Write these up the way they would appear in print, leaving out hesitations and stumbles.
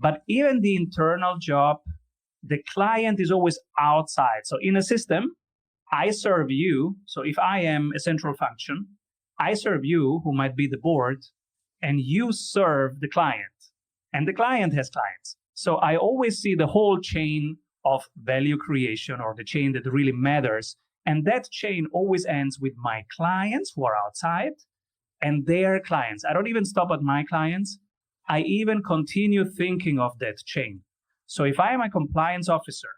But even the internal job, the client is always outside. So in a system, I serve you. So if I am a central function, I serve you, who might be the board, and you serve the client. And the client has clients. So I always see the whole chain of value creation, or the chain that really matters. And that chain always ends with my clients who are outside and their clients. I don't even stop at my clients. I even continue thinking of that chain. So if I am a compliance officer,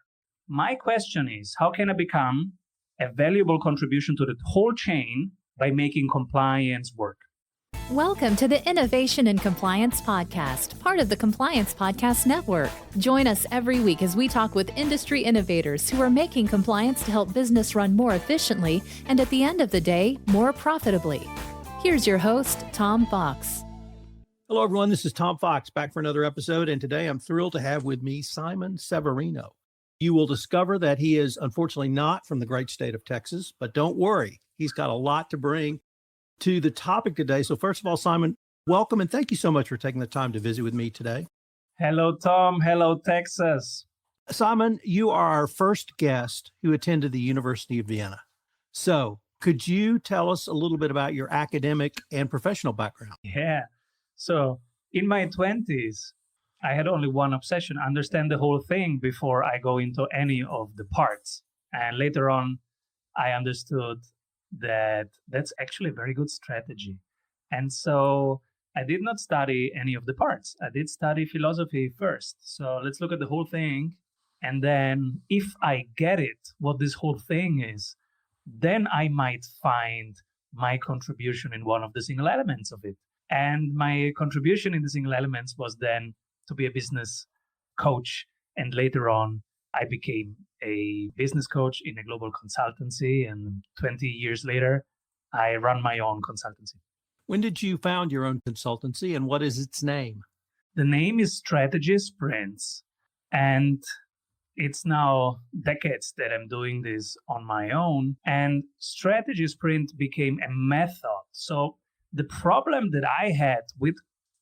my question is, how can I become a valuable contribution to the whole chain by making compliance work? Welcome to the Innovation in Compliance Podcast, part of the Compliance Podcast Network. Join us every week as we talk with industry innovators who are making compliance to help business run more efficiently and, at the end of the day, more profitably. Here's your host, Tom Fox. Hello, everyone. This is Tom Fox back for another episode. And today I'm thrilled to have with me Simon Severino. You will discover that he is unfortunately not from the great state of Texas, but don't worry. He's got a lot to bring to the topic today. So first of all, Simon, welcome. And thank you so much for taking the time to visit with me today. Hello, Tom. Hello, Texas. Simon, you are our first guest who attended the University of Vienna. So could you tell us a little bit about your academic and professional background? Yeah. So in my 20s, I had only one obsession: understand the whole thing before I go into any of the parts. And later on, I understood that that's actually a very good strategy. And so I did not study any of the parts. I did study philosophy first. So let's look at the whole thing. And then if I get it, what this whole thing is, then I might find my contribution in one of the single elements of it. And my contribution in the single elements was then to be a business coach. And later on, I became a business coach in a global consultancy. And 20 years later, I run my own consultancy. When did you found your own consultancy and what is its name? The name is Strategy Sprints. And it's now decades that I'm doing this on my own. And Strategy Sprint became a method. So the problem that I had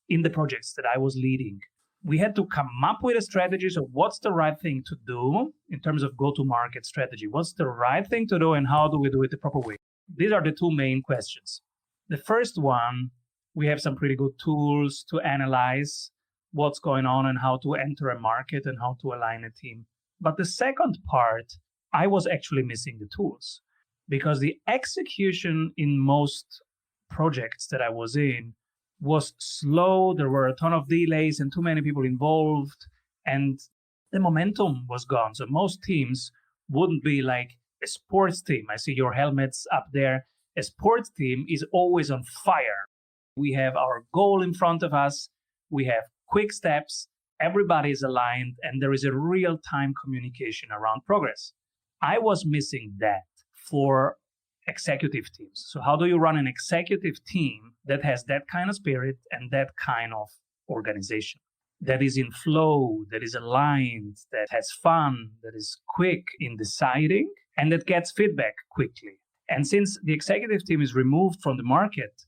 in the projects that I was leading, we had to come up with a strategy. So what's the right thing to do in terms of go-to-market strategy? What's the right thing to do and how do we do it the proper way? These are the two main questions. The first one, we have some pretty good tools to analyze what's going on and how to enter a market and how to align a team. But the second part, I was actually missing the tools because the execution in most projects that I was in was slow. There were a ton of delays and too many people involved, and the momentum was gone. So most teams wouldn't be like a sports team. I see your helmets up there. A sports team is always on fire. We have our goal in front of us. We have quick steps. Everybody is aligned, and there is a real-time communication around progress. I was missing that for executive teams. So how do you run an executive team that has that kind of spirit and that kind of organization, that is in flow, that is aligned, that has fun, that is quick in deciding, and that gets feedback quickly? And since the executive team is removed from the market,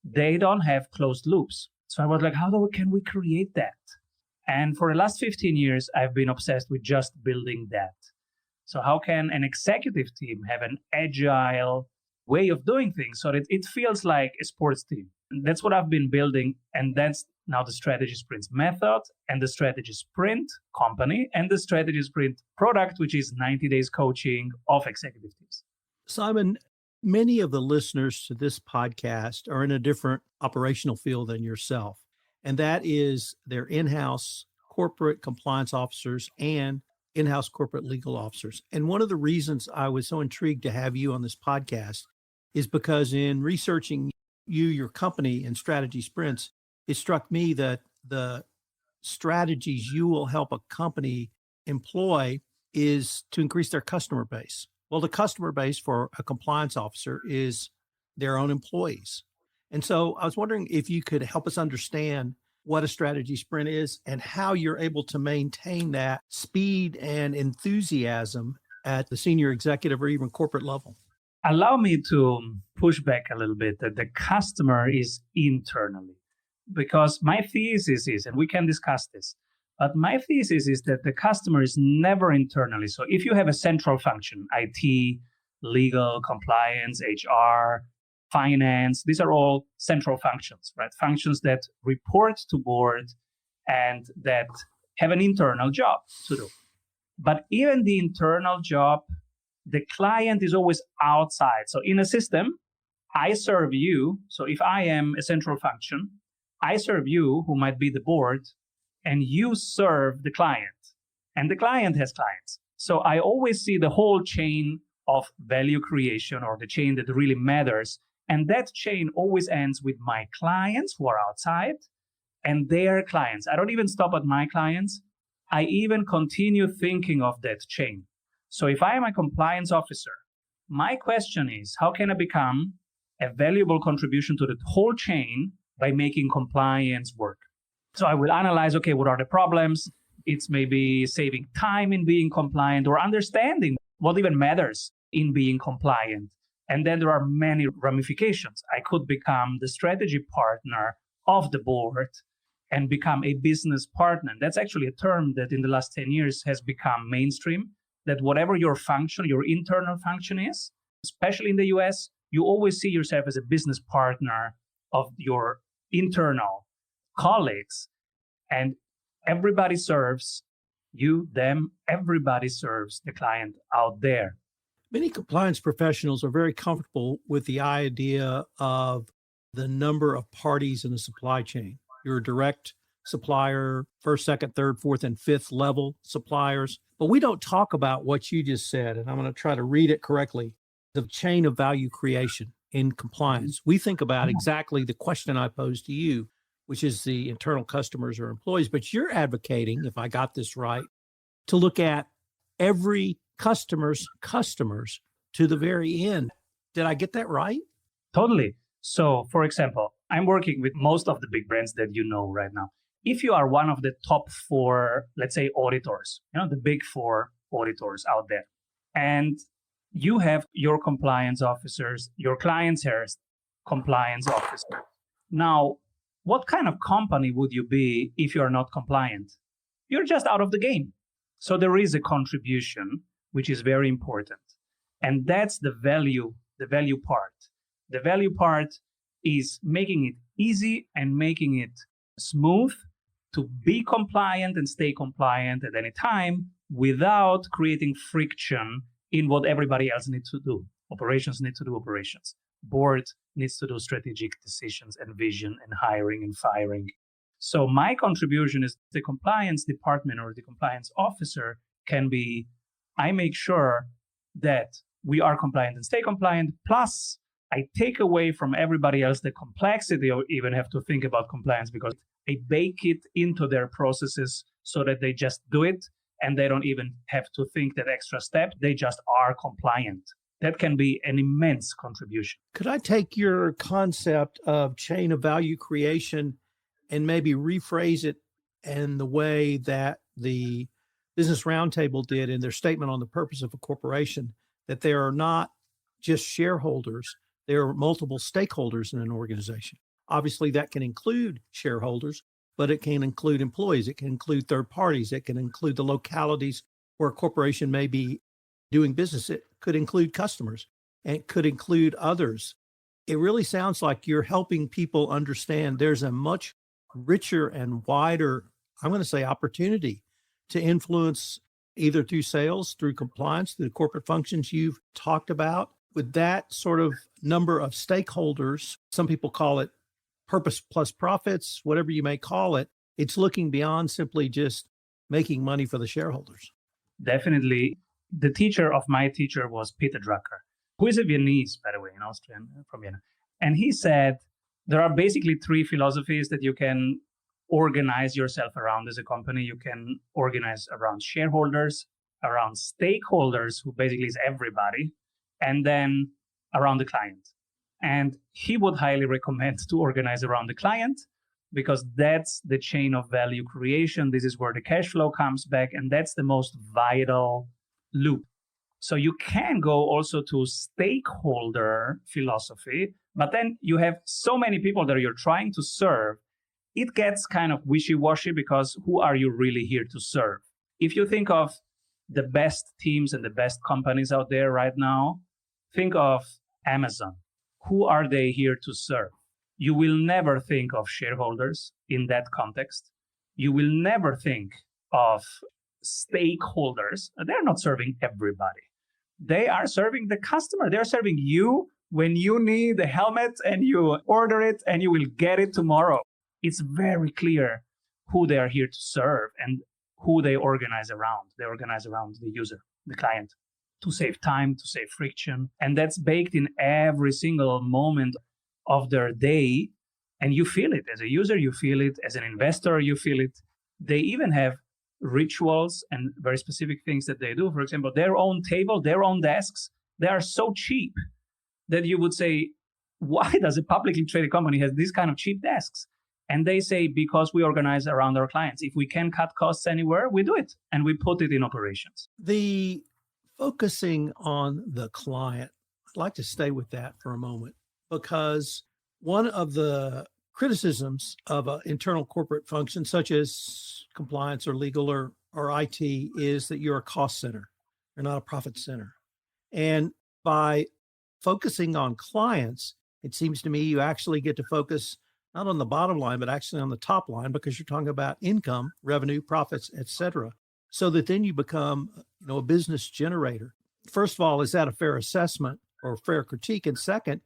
they don't have closed loops. So I was like, can we create that? And for the last 15 years, I've been obsessed with just building that. So how can an executive team have an agile way of doing things so that it feels like a sports team? And that's what I've been building. And that's now the Strategy Sprints Method and the Strategy Sprint company and the Strategy Sprint product, which is 90 days coaching of executive teams. Simon, many of the listeners to this podcast are in a different operational field than yourself, and that is their in-house corporate compliance officers and in-house corporate legal officers. And one of the reasons I was so intrigued to have you on this podcast is because in researching your company and Strategy Sprints, it struck me that the strategies you will help a company employ is to increase their customer base. Well, the customer base for a compliance officer is their own employees. And so I was wondering if you could help us understand what a strategy sprint is and how you're able to maintain that speed and enthusiasm at the senior executive or even corporate level. Allow me to push back a little bit that the customer is internally, because my thesis is, and we can discuss this, But my thesis is that the customer is never internally. So if you have a central function, IT, legal, compliance, HR, finance, these are all central functions, right? Functions that report to board and that have an internal job to do. But even the internal job, the client is always outside. So in a system, I serve you. So if I am a central function, I serve you, who might be the board, and you serve the client. And the client has clients. So I always see the whole chain of value creation, or the chain that really matters. And that chain always ends with my clients who are outside and their clients. I don't even stop at my clients. I even continue thinking of that chain. So if I am a compliance officer, my question is, how can I become a valuable contribution to the whole chain by making compliance work? So I will analyze, okay, what are the problems? It's maybe saving time in being compliant, or understanding what even matters in being compliant. And then there are many ramifications. I could become the strategy partner of the board and become a business partner. That's actually a term that in the last 10 years has become mainstream, that whatever your function, your internal function is, especially in the US, you always see yourself as a business partner of your internal colleagues, and everybody serves you, them, everybody serves the client out there. Many compliance professionals are very comfortable with the idea of the number of parties in the supply chain. Your direct supplier, first, second, third, fourth, and fifth level suppliers. But we don't talk about what you just said, and I'm going to try to read it correctly, the chain of value creation in compliance. We think about exactly the question I posed to you, which is the internal customers or employees. But you're advocating, if I got this right, to look at every customer's customers to the very end. Did I get that right? Totally. So, for example, I'm working with most of the big brands that you know right now. If you are one of the top 4, let's say, auditors, the big 4 auditors out there, and you have your compliance officers, your clients have compliance officers. Now, what kind of company would you be if you're not compliant? You're just out of the game. So there is a contribution, which is very important. And that's the value part. The value part is making it easy and making it smooth to be compliant and stay compliant at any time without creating friction in what everybody else needs to do. Operations need to do operations. Board needs to do strategic decisions and vision and hiring and firing. So my contribution is the compliance department or the compliance officer can be, I make sure that we are compliant and stay compliant. Plus, I take away from everybody else the complexity or even have to think about compliance, because I bake it into their processes so that they just do it and they don't even have to think that extra step. They just are compliant. That can be an immense contribution. Could I take your concept of chain of value creation and maybe rephrase it in the way that the Business Roundtable did in their statement on the purpose of a corporation, that there are not just shareholders, there are multiple stakeholders in an organization. Obviously, that can include shareholders, but it can include employees. It can include third parties. It can include the localities where a corporation may be doing business. It could include customers, and it could include others. It really sounds like you're helping people understand there's a much richer and wider, I'm going to say, opportunity to influence either through sales, through compliance, through the corporate functions you've talked about. With that sort of number of stakeholders, some people call it purpose plus profits, whatever you may call it, it's looking beyond simply just making money for the shareholders. Definitely. The teacher of my teacher was Peter Drucker, who is a Viennese, by the way, an Austrian from Vienna. And he said, there are basically 3 philosophies that you can organize yourself around as a company. You can organize around shareholders, around stakeholders, who basically is everybody, and then around the client. And he would highly recommend to organize around the client, because that's the chain of value creation. This is where the cash flow comes back, and that's the most vital loop. So you can go also to stakeholder philosophy, but then you have so many people that you're trying to serve, it gets kind of wishy-washy because who are you really here to serve? If you think of the best teams and the best companies out there right now, think of Amazon. Who are they here to serve? You will never think of shareholders in that context. You will never think of stakeholders. They're not serving everybody. They are serving the customer. They're serving you when you need a helmet and you order it and you will get it tomorrow. It's very clear who they are here to serve and who they organize around. They organize around the user, the client, to save time, to save friction. And that's baked in every single moment of their day. And you feel it as a user, you feel it as an investor, you feel it. They even have rituals and very specific things that they do. For example, their own table, their own desks, they are so cheap that you would say, why does a publicly traded company have these kind of cheap desks? And they say, because we organize around our clients. If we can cut costs anywhere, we do it and we put it in operations. The focusing on the client, I'd like to stay with that for a moment, because one of the criticisms of an internal corporate function, such as compliance or legal or IT, is that you're a cost center. You're not a profit center. And by focusing on clients, it seems to me you actually get to focus not on the bottom line, but actually on the top line, because you're talking about income, revenue, profits, et cetera, so that then you become, a business generator. First of all, is that a fair assessment or a fair critique? And second,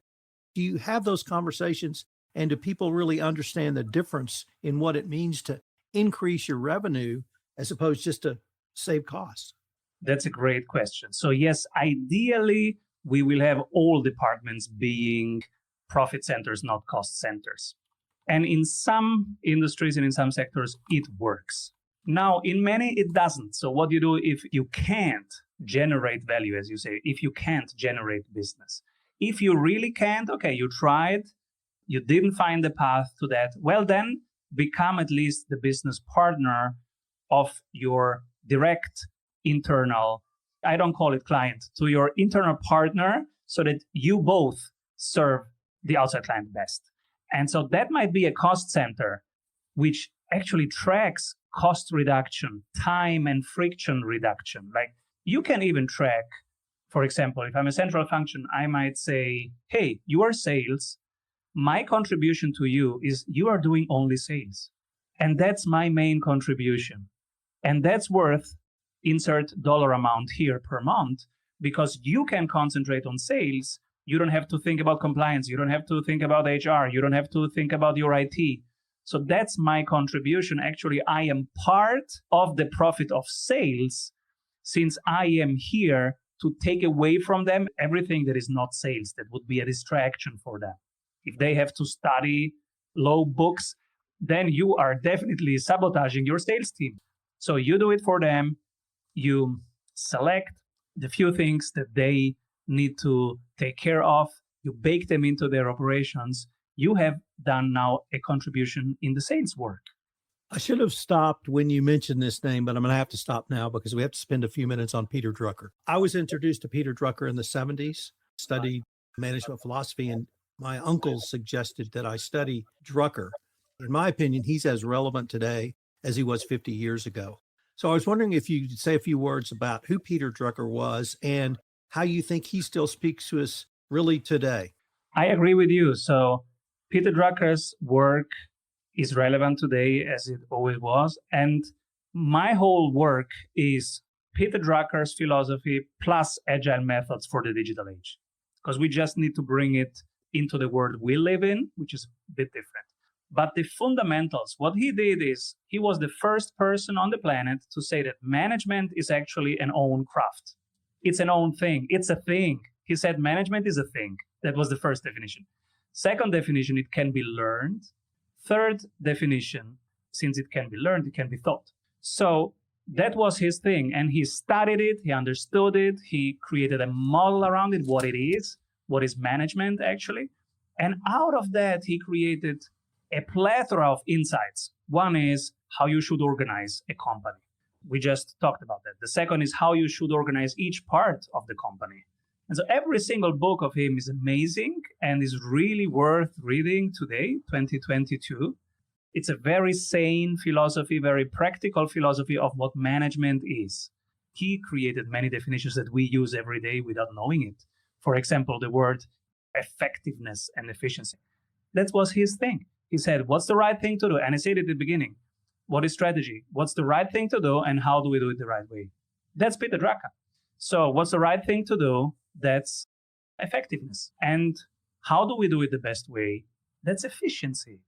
do you have those conversations, and do people really understand the difference in what it means to increase your revenue as opposed just to save costs? That's a great question. So yes, ideally, we will have all departments being profit centers, not cost centers. And in some industries and in some sectors, it works. Now, in many, it doesn't. So what do you do if you can't generate value, as you say, if you can't generate business? If you really can't, okay, you tried, you didn't find the path to that, well, then become at least the business partner of your direct internal, I don't call it client, to your internal partner, so that you both serve the outside client best. And so that might be a cost center, which actually tracks cost reduction, time and friction reduction. Like you can even track, for example, if I'm a central function, I might say, hey, you are sales. My contribution to you is you are doing only sales. And that's my main contribution. And that's worth insert dollar amount here per month, because you can concentrate on sales. You don't have to think about compliance. You don't have to think about HR. You don't have to think about your IT. So that's my contribution. Actually, I am part of the profit of sales, since I am here to take away from them everything that is not sales, that would be a distraction for them. If they have to study low books, then you are definitely sabotaging your sales team. So you do it for them. You select the few things that they need to take care of. You bake them into their operations. You have done now a contribution in the sales work. I should have stopped when you mentioned this name, but I'm going to have to stop now because we have to spend a few minutes on Peter Drucker. I was introduced to Peter Drucker in the 70s, studied management philosophy, and my uncle suggested that I study Drucker. In my opinion, he's as relevant today as he was 50 years ago. So I was wondering if you could say a few words about who Peter Drucker was and how you think he still speaks to us really today. I agree with you. So Peter Drucker's work is relevant today as it always was. And my whole work is Peter Drucker's philosophy plus agile methods for the digital age, because we just need to bring it into the world we live in, which is a bit different. But the fundamentals, what he did is he was the first person on the planet to say that management is actually an own craft. It's an own thing. It's a thing. He said management is a thing. That was the first definition. Second definition, it can be learned. Third definition, since it can be learned, it can be taught. So that was his thing. And he studied it. He understood it. He created a model around it, what it is management actually. And out of that, he created a plethora of insights. One is how you should organize a company. We just talked about that. The second is how you should organize each part of the company. And so every single book of him is amazing and is really worth reading today, 2022. It's a very sane philosophy, very practical philosophy of what management is. He created many definitions that we use every day without knowing it. For example, the word effectiveness and efficiency. That was his thing. He said, what's the right thing to do? And I said it at the beginning. What is strategy? What's the right thing to do and how do we do it the right way? That's Peter Drucker. So what's the right thing to do? That's effectiveness. And how do we do it the best way? That's efficiency.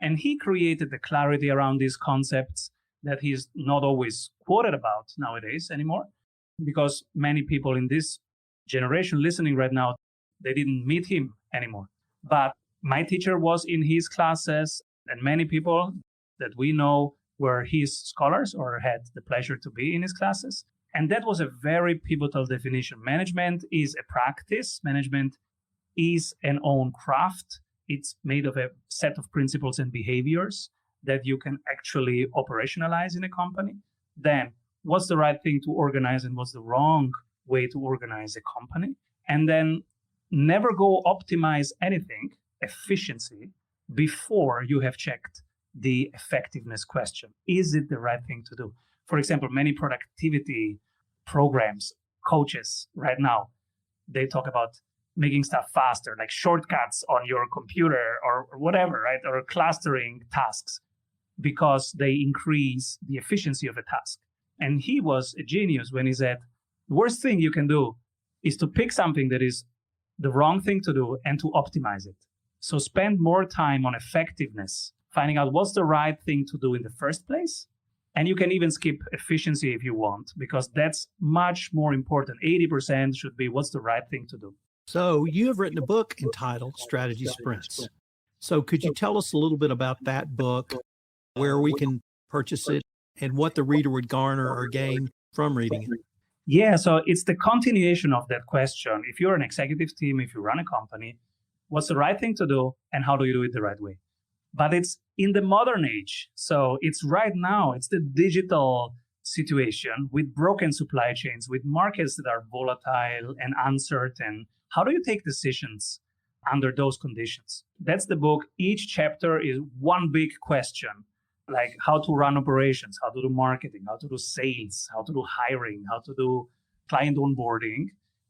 And he created the clarity around these concepts that he's not always quoted about nowadays anymore, because many people in this generation listening right now, they didn't meet him anymore. But my teacher was in his classes, and many people that we know were his scholars or had the pleasure to be in his classes. And that was a very pivotal definition. Management is a practice. Management is an own craft. It's made of a set of principles and behaviors that you can actually operationalize in a company. Then what's the right thing to organize and what's the wrong way to organize a company? And then never go optimize anything, efficiency, before you have checked the effectiveness question. Is it the right thing to do? For example, many productivity programs, coaches right now, they talk about making stuff faster, like shortcuts on your computer or whatever, right? Or clustering tasks because they increase the efficiency of a task. And he was a genius when he said, the worst thing you can do is to pick something that is the wrong thing to do and to optimize it. So spend more time on effectiveness, finding out what's the right thing to do in the first place. And you can even skip efficiency if you want, because that's much more important. 80% should be what's the right thing to do. So you have written a book entitled Strategy Sprints. So could you tell us a little bit about that book, where we can purchase it, and what the reader would garner or gain from reading it? Yeah, so it's the continuation of that question. If you're an executive team, if you run a company, what's the right thing to do and how do you do it the right way? But it's in the modern age. So it's right now, it's the digital situation with broken supply chains, with markets that are volatile and uncertain. How do you take decisions under those conditions? That's the book. Each chapter is one big question, like how to run operations, how to do marketing, how to do sales, how to do hiring, how to do client onboarding.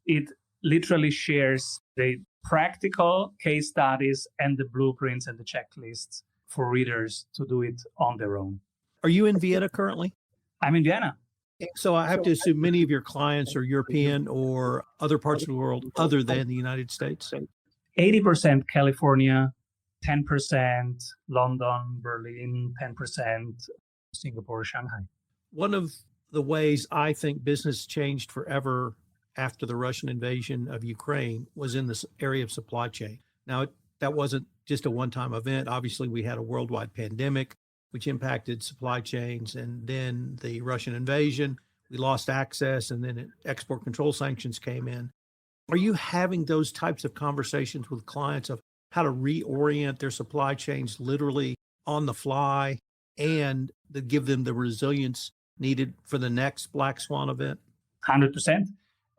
It literally shares the practical case studies and the blueprints and the checklists for readers to do it on their own. Are you in Vienna currently? I'm in Vienna. So I have to assume many of your clients are European or other parts of the world other than the United States? 80% California, 10% London, Berlin, 10% Singapore, Shanghai. One of the ways I think business changed forever after the Russian invasion of Ukraine was in this area of supply chain. Now, that wasn't just a one-time event. Obviously, we had a worldwide pandemic, which impacted supply chains, and then the Russian invasion, we lost access, and then export control sanctions came in. Are you having those types of conversations with clients of how to reorient their supply chains literally on the fly and to give them the resilience needed for the next black swan event? 100%.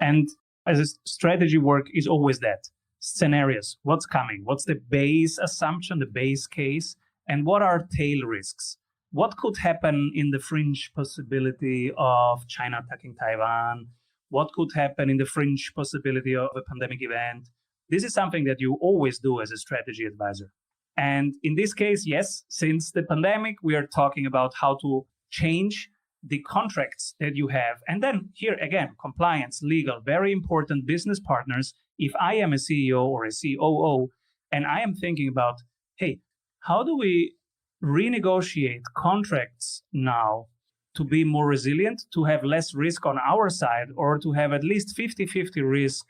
And as a strategy work is always that. Scenarios, what's coming? What's the base assumption, the base case? And what are tail risks? What could happen in the fringe possibility of China attacking Taiwan? What could happen in the fringe possibility of a pandemic event? This is something that you always do as a strategy advisor. And in this case, yes, since the pandemic, we are talking about how to change the contracts that you have. And then here again, compliance, legal, very important business partners. If I am a CEO or a COO, and I am thinking about, hey, how do we renegotiate contracts now to be more resilient, to have less risk on our side, or to have at least 50-50 risk,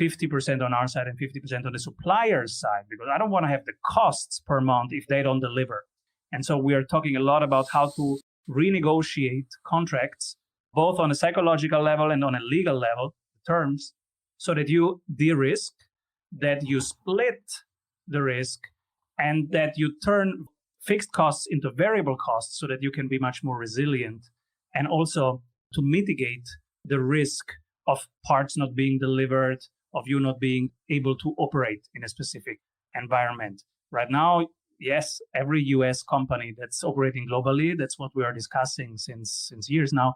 50% on our side and 50% on the supplier's side, because I don't want to have the costs per month if they don't deliver. And so we are talking a lot about how to renegotiate contracts, both on a psychological level and on a legal level, terms, so that you de-risk, that you split the risk, and that you turn fixed costs into variable costs so that you can be much more resilient, and also to mitigate the risk of parts not being delivered, of you not being able to operate in a specific environment. Right now, yes, every US company that's operating globally, that's what we are discussing since years now.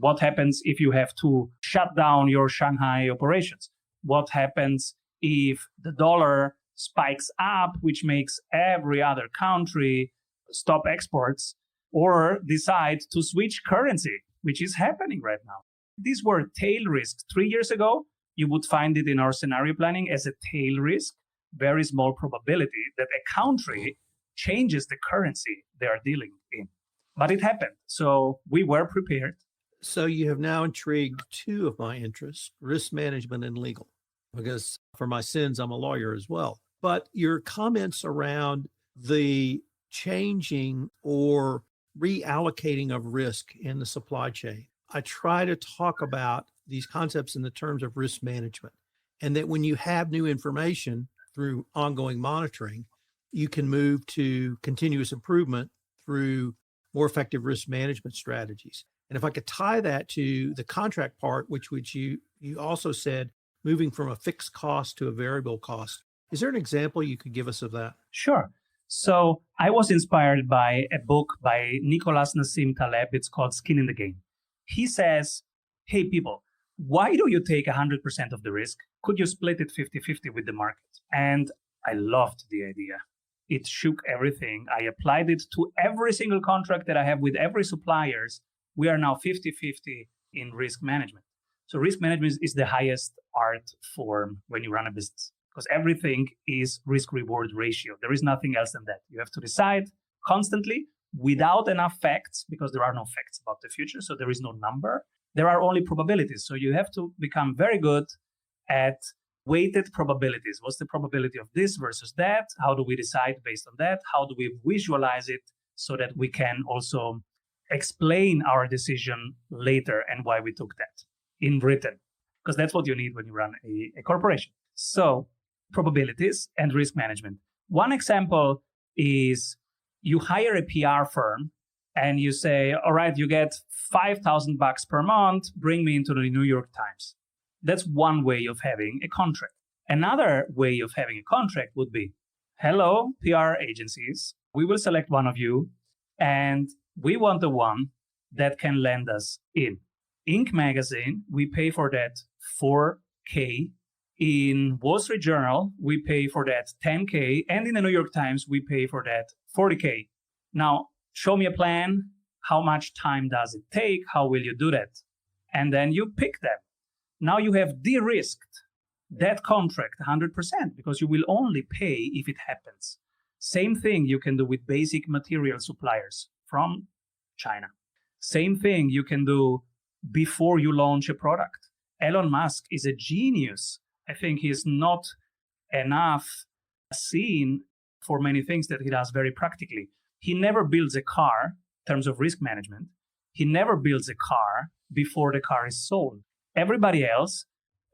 What happens if you have to shut down your Shanghai operations? What happens if the dollar spikes up, which makes every other country stop exports or decide to switch currency, which is happening right now? These were tail risks. 3 years ago, you would find it in our scenario planning as a tail risk, very small probability that a country changes the currency they are dealing in. But it happened. So we were prepared. So you have now intrigued two of my interests, risk management and legal, because for my sins, I'm a lawyer as well. But your comments around the changing or reallocating of risk in the supply chain, I try to talk about these concepts in the terms of risk management, and that when you have new information through ongoing monitoring, you can move to continuous improvement through more effective risk management strategies. And if I could tie that to the contract part, which you also said, moving from a fixed cost to a variable cost, is there an example you could give us of that? Sure. So I was inspired by a book by Nicholas Nassim Taleb. It's called Skin in the Game. He says, hey, people, why do you take 100% of the risk? Could you split it 50-50 with the market? And I loved the idea. It shook everything. I applied it to every single contract that I have with every suppliers. We are now 50-50 in risk management. So risk management is the highest art form when you run a business, because everything is risk-reward ratio. There is nothing else than that. You have to decide constantly without enough facts, because there are no facts about the future. So there is no number. There are only probabilities. So you have to become very good at weighted probabilities. What's the probability of this versus that? How do we decide based on that? How do we visualize it so that we can also explain our decision later and why we took that in written? Because that's what you need when you run a corporation. So probabilities and risk management. One example is you hire a PR firm and you say, all right, you get $5,000 per month, bring me into the New York Times. That's one way of having a contract. Another way of having a contract would be, hello, PR agencies, we will select one of you, and we want the one that can land us in Inc. magazine. We pay for that $4,000. In Wall Street Journal, we pay for that $10,000. And in the New York Times, we pay for that $40,000. Now, show me a plan. How much time does it take? How will you do that? And then you pick them. Now you have de-risked that contract 100% because you will only pay if it happens. Same thing you can do with basic material suppliers from China. Same thing you can do before you launch a product. Elon Musk is a genius. I think he's not enough seen for many things that he does very practically. He never builds a car in terms of risk management. He never builds a car before the car is sold. Everybody else,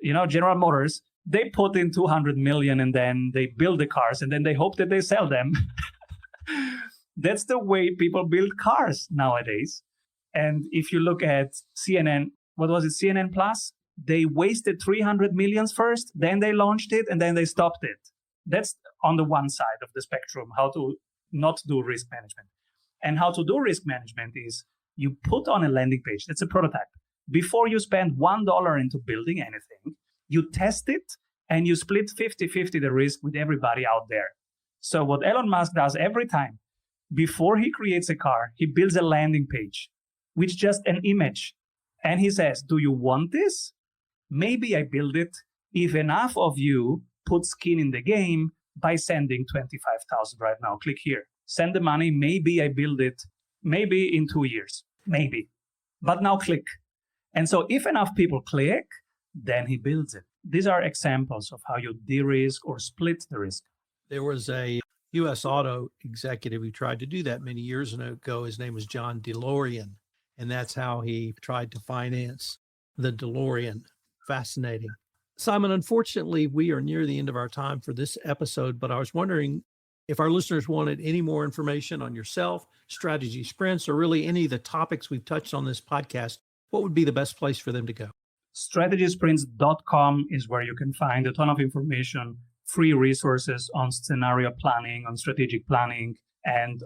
General Motors, they put in 200 million and then they build the cars and then they hope that they sell them. That's the way people build cars nowadays. And if you look at CNN, what was it, CNN Plus? They wasted 300 million first, then they launched it, and then they stopped it. That's on the one side of the spectrum, how to not do risk management. And how to do risk management is you put on a landing page, that's a prototype. Before you spend $1 into building anything, you test it and you split 50-50 the risk with everybody out there. So what Elon Musk does every time, before he creates a car, he builds a landing page with just an image. And he says, do you want this? Maybe I build it if enough of you put skin in the game by sending 25,000 right now. Click here. Send the money. Maybe I build it. Maybe in 2 years. Maybe. But now click. And so if enough people click, then he builds it. These are examples of how you de-risk or split the risk. There was a U.S. auto executive who tried to do that many years ago. His name was John DeLorean, and that's how he tried to finance the DeLorean. Fascinating. Simon, unfortunately, we are near the end of our time for this episode, but I was wondering if our listeners wanted any more information on yourself, Strategy Sprints, or really any of the topics we've touched on this podcast, what would be the best place for them to go? StrategySprints.com is where you can find a ton of information free resources on scenario planning, on strategic planning, and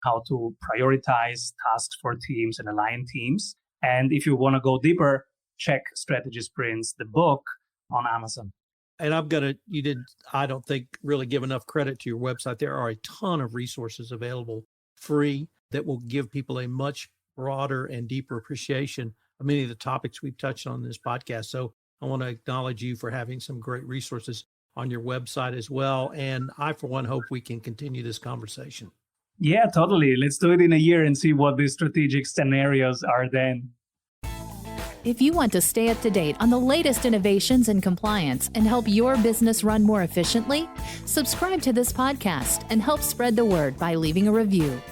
how to prioritize tasks for teams and align teams. And if you want to go deeper, check Strategy Sprints, the book, on Amazon. And I don't think really give enough credit to your website. There are a ton of resources available free that will give people a much broader and deeper appreciation of many of the topics we've touched on in this podcast. So I want to acknowledge you for having some great resources on your website as well. And I, for one, hope we can continue this conversation. Yeah, totally. Let's do it in a year and see what the strategic scenarios are then. If you want to stay up to date on the latest innovations in compliance and help your business run more efficiently, subscribe to this podcast and help spread the word by leaving a review.